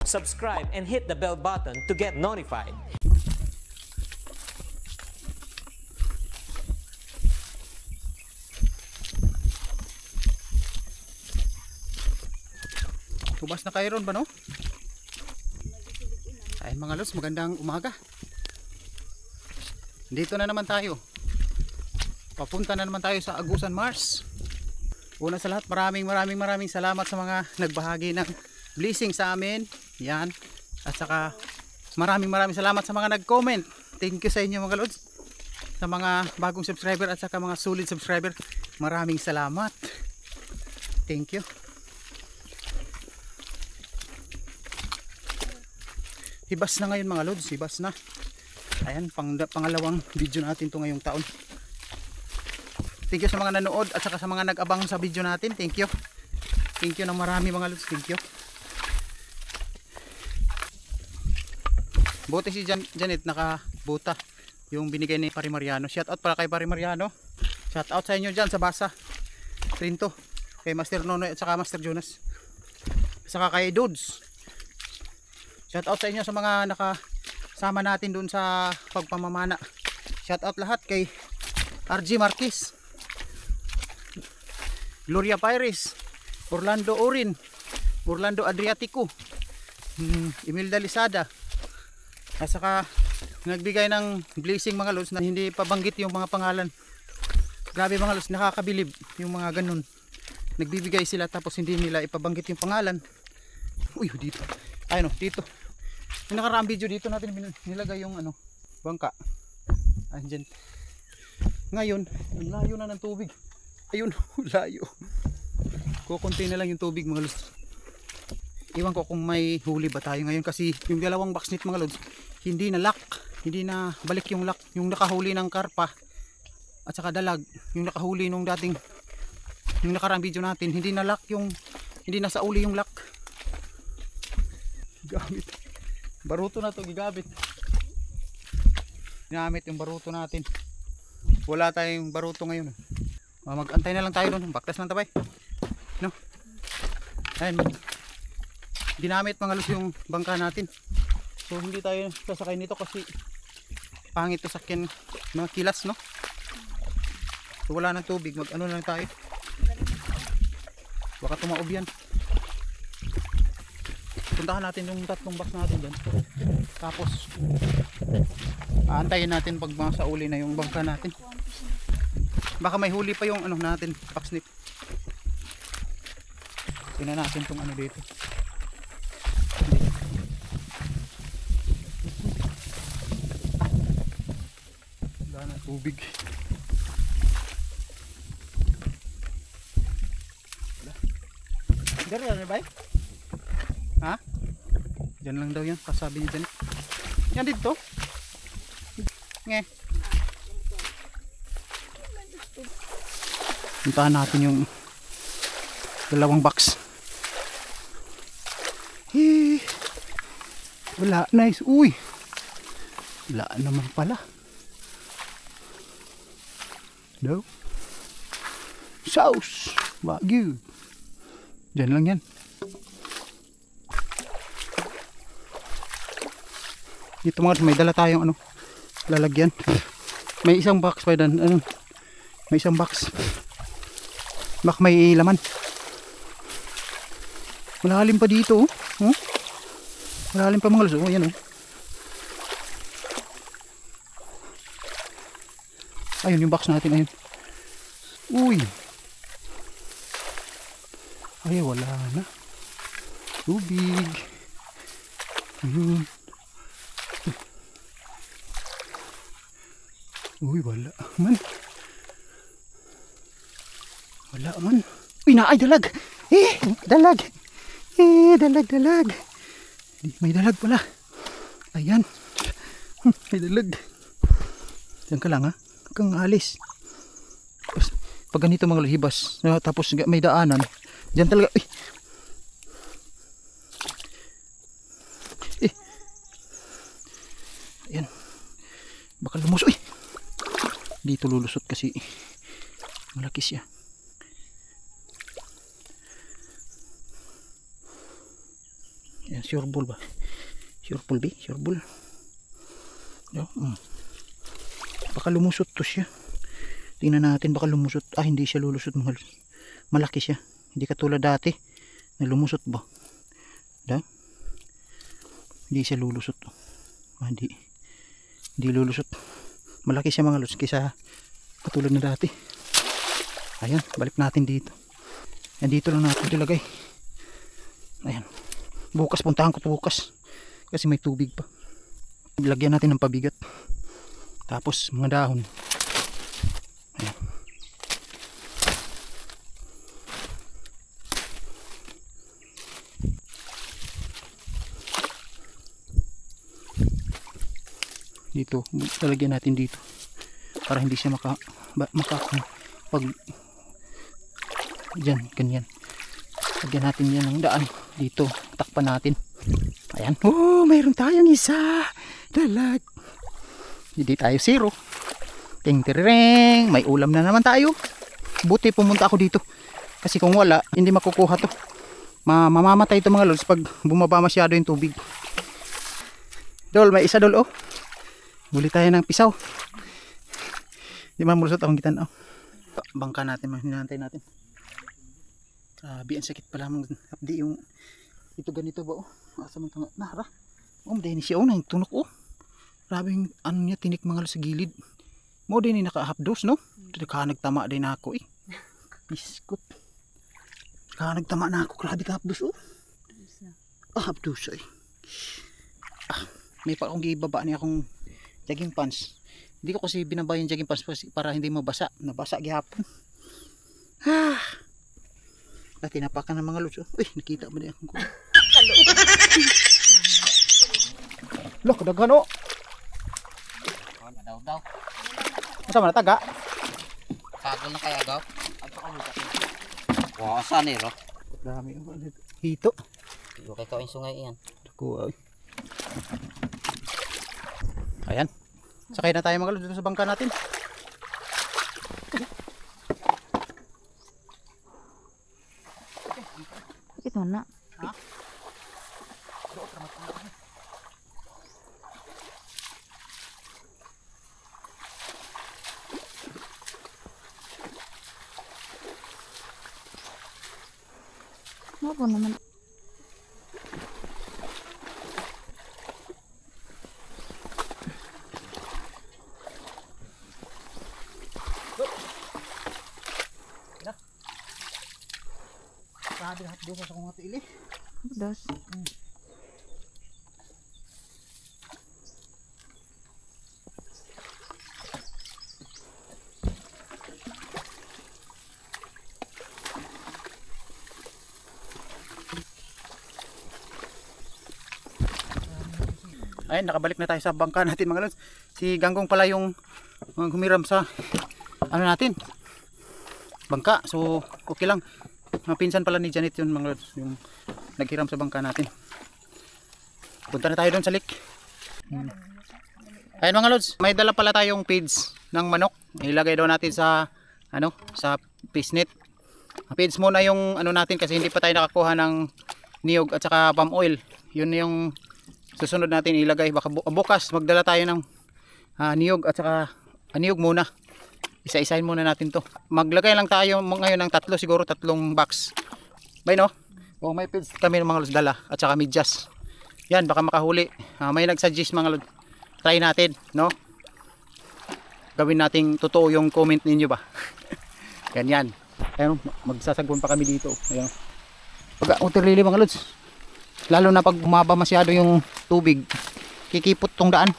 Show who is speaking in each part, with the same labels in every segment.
Speaker 1: subscribe, and hit the bell button to get notified.
Speaker 2: Tubas na kayo ron ba, no? Ay mga lods, magandang umaga. Dito na naman tayo. Papunta na naman tayo sa Agusan Mars. Una sa lahat, maraming salamat sa mga nagbahagi ng blessing sa amin. Yan. At saka maraming salamat sa mga nag-comment. Thank you sa inyo mga lods. Sa mga bagong subscriber at saka mga solid subscriber, maraming salamat. Thank you. Hibas na ngayon mga lods, hibas na. Ayan, pangalawang video natin to ngayong taon. Thank you sa mga nanood at saka sa mga nag-abang sa video natin. Thank you. Thank you ng marami mga lods. Thank you. Buti si Janet nakabuta yung binigay ni Pare Mariano. Shout out pala kay Pare Mariano. Shout out sa inyo dyan sa Basa Trinto. Kay Master Nonoy at saka Master Jonas. At saka kay Dudes. Shout out sa inyo sa mga nakasama natin dun sa pagpamamana. Shout out lahat kay RG Marquez, Gloria Pires, Orlando Orin, Orlando Adriatico, Imelda Lisada. At saka nagbigay ng blessing mga lods na hindi pabanggit yung mga pangalan. Grabe mga lods, nakakabilib yung mga ganun. Nagbibigay sila tapos hindi nila ipabanggit yung pangalan. Uy, dito. Ay no, dito. Yung nakaraang video dito natin nilagay yung bangka. Andyan. Ngayon, ang layo na ng tubig. Ayun, layo. Kukunti na lang yung tubig mga lods. Iwan ko kung may huli ba tayo ngayon kasi yung dalawang boxnet mga lods, hindi na lock. Hindi na balik yung lock. Yung nakahuli ng karpa at saka dalag, yung nakahuli nung dating yung nakaraang video natin, hindi na lock yung, hindi na sa uli yung lock. Gamit. Baruto na to gigamit. Ginamit yung baruto natin. Wala tayong baruto ngayon. Mag-antay na lang tayo doon. Baktas lang tabay. No? Ayun. Ginamit mga lus yung bangka natin. So hindi tayo sasakay nito kasi pangit to sakyan mga kilas, no? So wala nang tubig. Mag-ano lang tayo. Baka tumaob yan. Puntahan natin yung tatlong box natin dyan. Tapos aantayin natin pag mga sauli na yung bangka natin. Baka may huli pa yung natin, box nip. Tingnan natin tong dito. Wala na tubig. Dari na ba? Ha? Diyan lang daw yan, kasabi niya dyan. Yan dito. Nge. Puntahan natin yung dalawang box. Hee. Wala, nice. Uy. Wala naman pala. No. Sauce. Wagyu. Diyan lang yan. Dito mga may dala tayong lalagyan. May isang box pa dan. May isang box. Bak may laman. Malalim pa dito, oh. Malalim pa mga lods. Oh, yan oh. Ayun yung box natin, ayun. Uy. Ay, wala na. Tubig. Ayun. Uy, wala man. Wala man. Uy, ay dalag. Dalag. Dalag. May dalag pala. Ayan. May dalag. Diyan ka lang ha. Kang alis. Pag ganito mga hibas, tapos may daanan. Diyan talaga. Ayan. Baka lumus. Uy. Dito lulusot kasi malaki siya. Yes. Sure ball ba? Sure ball ba? Sure ball. Baka lumusot to siya. Tingnan natin, baka lumusot. Hindi siya lulusot mga lods. Malaki siya. Hindi katulad dati na lumusot ba? Hindi siya lulusot. Hindi lulusot. Malaki siya mga lods kaysa katulad na dati. Ayan, balik natin dito. Yan, dito lang natin ilagay. Ayan. Bukas, puntahan ko bukas. Kasi may tubig pa. Lagyan natin ng pabigat. Tapos mga dahon. Ayan. Dito, lalagyan natin dito para hindi siya pag dyan, ganyan. Lagyan natin yan ng daan dito, takpan natin. Ayan, mayroon tayong isa dalag. Hindi tayo zero. Ting tireng, may ulam na naman tayo. Buti pumunta ako dito kasi kung wala, hindi makukuha to. Mamamatay ito mga lods pag bumaba masyado yung tubig. Dol, may isa dol. Huli tayo ng pisaw. Di mamulusot akong gitan. Bangka natin, hinahantay natin. Grabe, ang sakit pala mong hapdi yung ito ganito ba. Asa man tanga nara. Dahil siya nang tunok. Grabe yung ano niya, tinik mga sa gilid. Mo din naka-hapdos no. Ka nagtama din ako Biskot. Ka nagtama na ako, grabe ka hapdos hapdos may pa akong gibaba niya akong jogging pants. Hindi ko kasi binaba yung jogging pants para hindi mabasa. Nabasa gihapon. Tinapakan ng mga lods. Nakita mo din akong ko. Loh, daghan
Speaker 3: Daw.
Speaker 2: Masa man taga?
Speaker 3: Sagol na kaya gaw. Ato ka mo sa. Wow, saan ro?
Speaker 2: Dami hito.
Speaker 3: Yo kay ka sungay iyan.
Speaker 2: Dako. Ayan. Sakay na tayo mga lods dito sa bangka natin.
Speaker 4: Ito na. Apa naman?
Speaker 2: Grabe lahat doon sa kong mga tiili.
Speaker 4: Dos.
Speaker 2: Ayun, nakabalik na tayo sa bangka natin mga lods. Si Ganggong pala yung humiram sa ano natin, bangka. So okay lang. Pinsan pala ni Janet yun mga lods, yung naghiram sa bangka natin. Punta na tayo doon sa lake. Ayun mga lods, may dala pala tayong feeds ng manok. Ilagay daw natin sa sa fish net. Feeds muna yung ano natin kasi hindi pa tayo nakakuha ng niyog at saka palm oil. Yun yung susunod natin ilagay. Baka bukas magdala tayo ng niyog at saka niyog muna. Isa-isahin muna natin to. Maglagay lang tayo ngayon ng siguro tatlong box. Bay no? May feeds kami ng mga lods dala at saka medyas. Yan, baka makahuli. May nag-suggest mga lods. Try natin, no? Gawin nating totoo yung comment ninyo ba? Ganyan. Ayun, magsasagun pa kami dito. Ayun. Pag utirili mga lods. Lalo na pag bumaba masyado yung tubig, kikipot tong daan.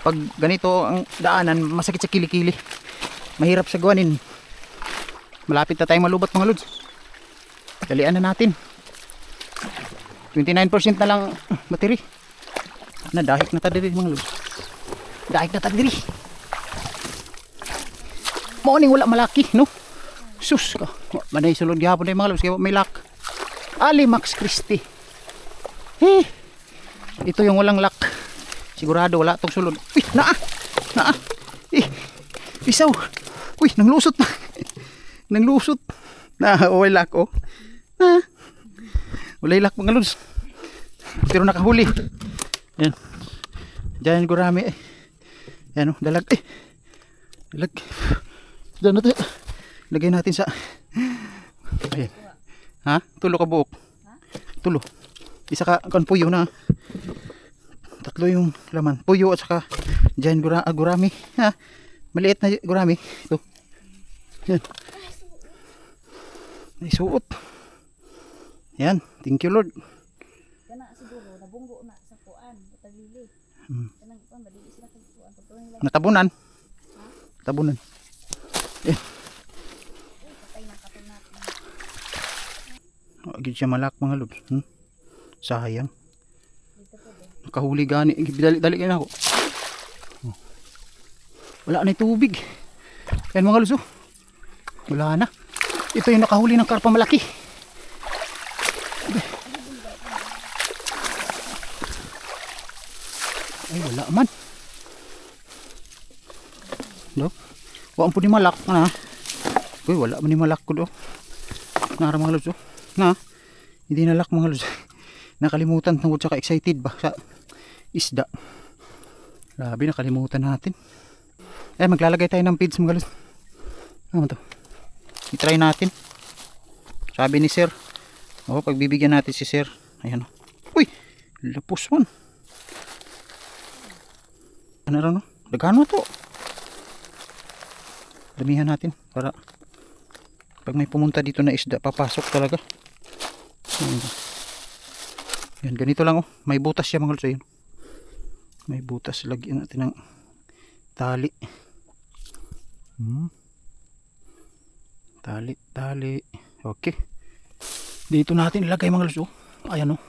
Speaker 2: Pag ganito ang daanan, masakit sa kilikili. Mahirap sa gawanin. Malapit na tayong malubot mga lods. Dalian na natin. 29% na lang battery. Dahik na tadiri mga lods. Dahik na tadiri. Morning wala malaki, no? Sus ka. Manay sulod gihapon mga lods. Kaya may lock. Ali Max Christie. Ito yung walang lock. Sigurado wala tong sulod. Uy, naa. Pisaw. Uy, nanglusot na. Nanglusot. Na, okay lock Walay lak mga lods. Pero nakahuli. Yan. Diyan gurami eh. Yan oh, dalag eh. Dalag. Diyan natin. Lagay natin sa. Ayan. Ha? Tulo ka buok. Tulo. Isa ka kan puyo na. Tatlo yung laman. Puyo at saka diyan gurami. Ha? Maliit na gurami. Ito. Yan. Ay suot. Yan. Thank you Lord.
Speaker 4: Kana siguro nabunggo na sa kuan, taglili. Kanang kuan madili sila kag kuan pagtuon nila.
Speaker 2: Natabunan. Tabunan. Yan.
Speaker 4: Patay na katunat.
Speaker 2: Agad siya malak mga Lord. Sayang. Nakahuli gani. Dali ka na ako. Wala na yung tubig. Yan mga Lord. Wala na. Ito yung nakahuli ng karpa malaki. Ay wala man. No? Wala po ni malak na. Uy wala man ni malak ko do. Nara mga Lods. Na. Hindi nalak mga Lods. Nakalimutan tungkol sa ka-excited ba sa isda. Grabe nakalimutan natin. Eh maglalagay tayo ng feeds mga Lods. Ano to? I-try natin. Sabi ni Sir. Oh, pagbibigyan natin si Sir. Ayan o. Uy! Lapos man. Ano rin o? Dagano to. Damihan natin. Para pag may pumunta dito na isda, papasok talaga. Yan, ganito lang o. May butas siya mga Lods. Ayun. May butas. Lagyan natin ng tali. Tali. Okay. Dito natin ilagay mga Lods. Ayan o.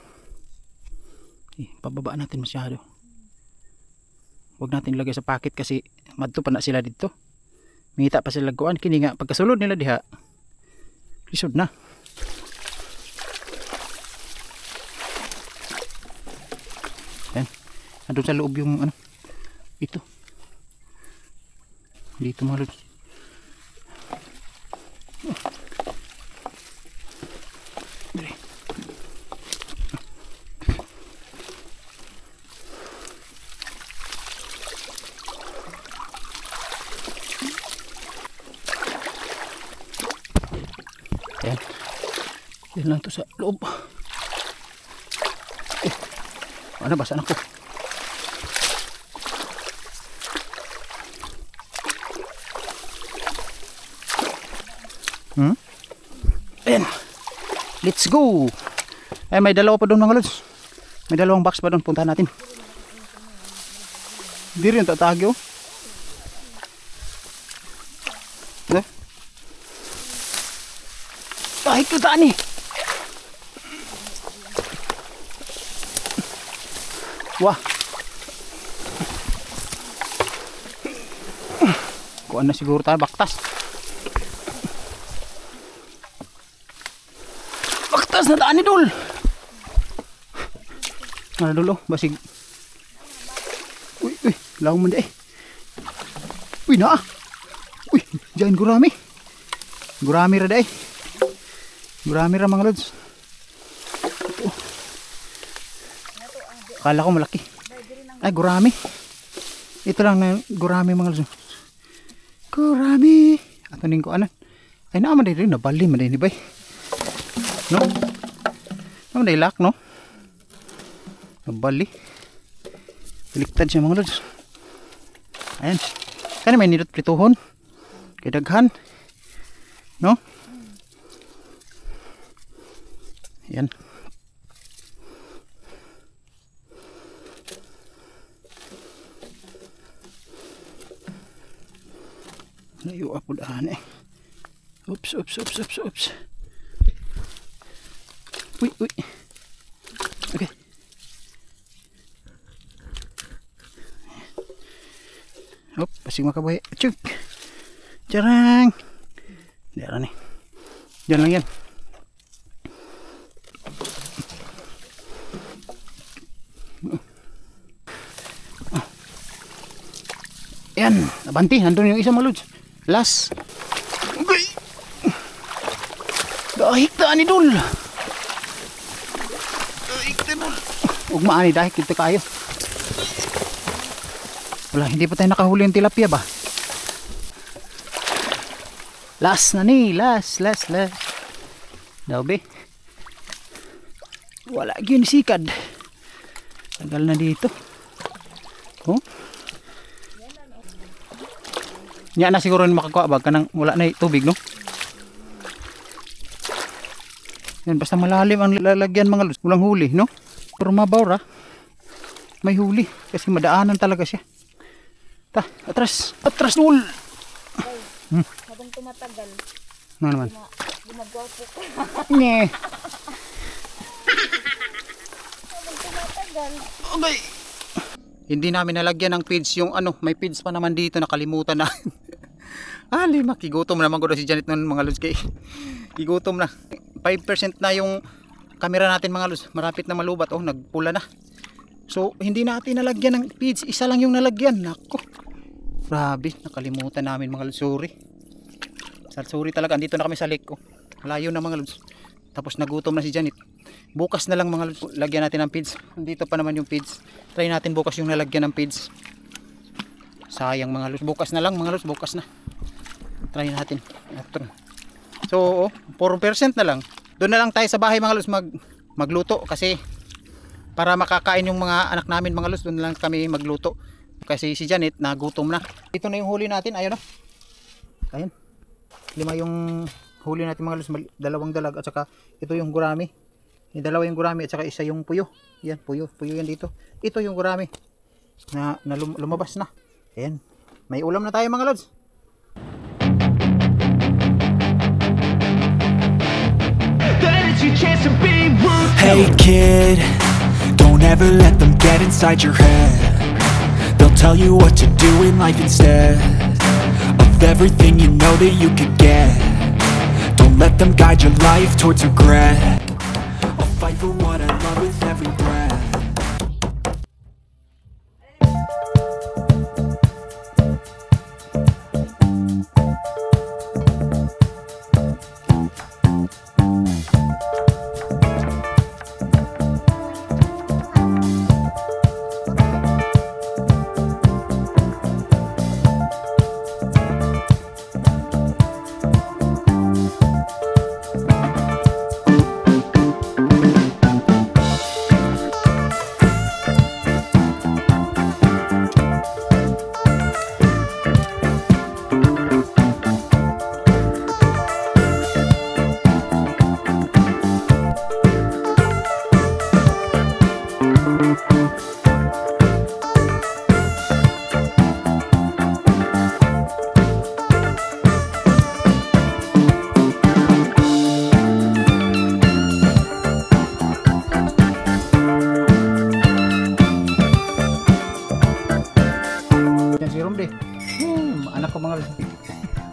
Speaker 2: Pababa natin masyado. Huwag natin ilagay sa packet kasi madto pa na sila dito. Mita pa sila kuan. Kini nga pagkasulod nila diha. Lisod na. Ayan. Andun sa loob yung ano. Ito. Dito mga Lods. Ayan. Yan lang to sa loob. Ano basa na ko. Ayan. Let's go. Ay may dalawa pa doon mga Lods. May dalawang box pa doon. Puntahan natin. Hindi rin tatagyo. Ay, kita ni. Wah. Kuan na siguro tayo baktas. Baktas na daan ni Dol. Ano Dol, basig. Uy, law mo di eh. Uy, na. Uy, diyan gurami. Gurami ra day. Gurami ra mga Lods. Kala ko malaki. Ay gurami. Ito lang na gurami mga Lods. Gurami. Ato ning ko anan. Ay naman din nabali man din bay. No? Naman din lak no. Nabali. Baliktad siya mga Lods. Ayan. Kani may nidot prituhon. Kay daghan. No? Yan. Layo ako daan eh. Oops. Uy. Okay. Hop, pasig makabuhay. Chuk. Jarang. Diyan nih. Diyan lang yan. Yan, nabanti, nandun yung isa mga Lods. Last. Okay. Dahik na ni Dol. Dahik na. Ugmaan ni dahik dito kayo. Wala, hindi pa tayo nakahuli ng tilapia ba? Last na ni, last. Daw be. Wala yun sikad. Tagal na dito. Oh. Nya na siguro makakuha ba kanang wala na tubig, no? Yan, basta malalim ang lalagyan mga lods. Walang huli, no? Pero mabawra. May huli. Kasi madaanan talaga siya. Atras Dol.
Speaker 4: Habang tumatagal,
Speaker 2: Ano naman?
Speaker 4: gumagwapo ka.
Speaker 2: Nye.
Speaker 4: Habang tumatagal.
Speaker 2: Okay. Hindi namin nalagyan ng feeds yung ano, may feeds pa naman dito, nakalimutan na. Ali, makigutom naman ko si Janet noon mga lods kay. Gigutom na. 5% na yung camera natin mga lods. Marapit na malubat. Oh, nagpula na. So, hindi natin nalagyan ng feeds. Isa lang yung nalagyan. Nako. Grabe, nakalimutan namin mga lods. Sorry talaga. Andito na kami sa lake. Oh. Layo na mga lods. Tapos nagutom na si Janet. Bukas na lang mga lods, lagyan natin ng feeds. Andito pa naman yung feeds. Try natin bukas yung nalagyan ng feeds. Sayang mga lods. Bukas na lang mga lods. Bukas na. Try natin. So, 4% na lang. Doon na lang tayo sa bahay mga lods magluto kasi para makakain yung mga anak namin mga lods, doon lang kami magluto. Kasi si Janet nagutom na. Ito na yung huli natin, ayun, no? Ayun. 5 yung huli natin mga lods, 2 dalag at saka ito yung gurami. Yung 2 yung gurami at saka isa yung puyo. Yan, puyo yan dito. Ito yung gurami na lumabas na. Ayan. May ulam na tayo mga lods.
Speaker 5: Hey kid, don't ever let them get inside your head. They'll tell you what to do in life instead of everything you know that you could get. Don't let them guide your life towards regret. I'll fight for what I love with every breath.
Speaker 2: Anak ko mga lods.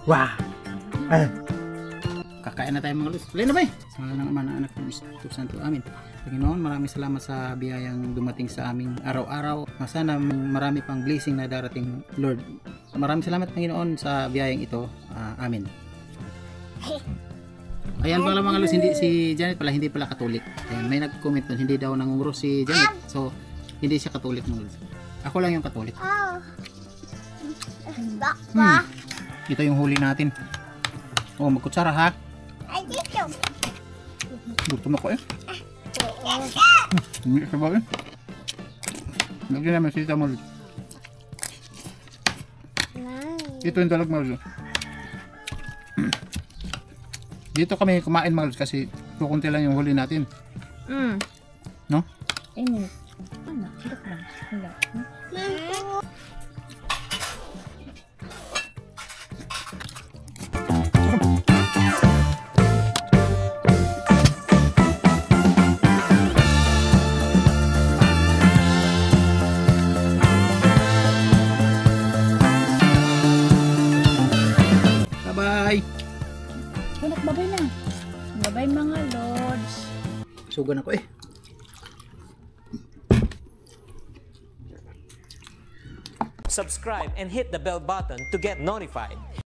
Speaker 2: Wah. Kakain na tayo mga lods. Tuloy na ba? Sana naman ang anak ng Espiritu Santo. Amin. Panginoon, maraming salamat sa biyayang dumating sa aming araw-araw. Sana marami pang blessing na darating, Lord. Maraming salamat Panginoon sa biyayang ito. Amin. Ayan pala mga lods, si Janet pala hindi pala Katolik. Ayan, may nag-comment doon, hindi daw nangunguro si Janet. So, hindi siya Katolik mga lods. Ako lang yung Katolik. Ito yung huli natin. Oh, magkutsara ha. Gutom ako eh. Hindi sa bagay. Lagyan namin sita mo. Ito yung dalag mga lods. Dito kami kumain mga lods kasi kukunti lang yung huli natin. No?
Speaker 4: Ini. Ano? Hirap lang. Wala.
Speaker 2: Bye-bye.
Speaker 4: Babay na. Babay mga lods.
Speaker 2: Sugan ako eh.
Speaker 1: Subscribe and hit the bell button to get notified.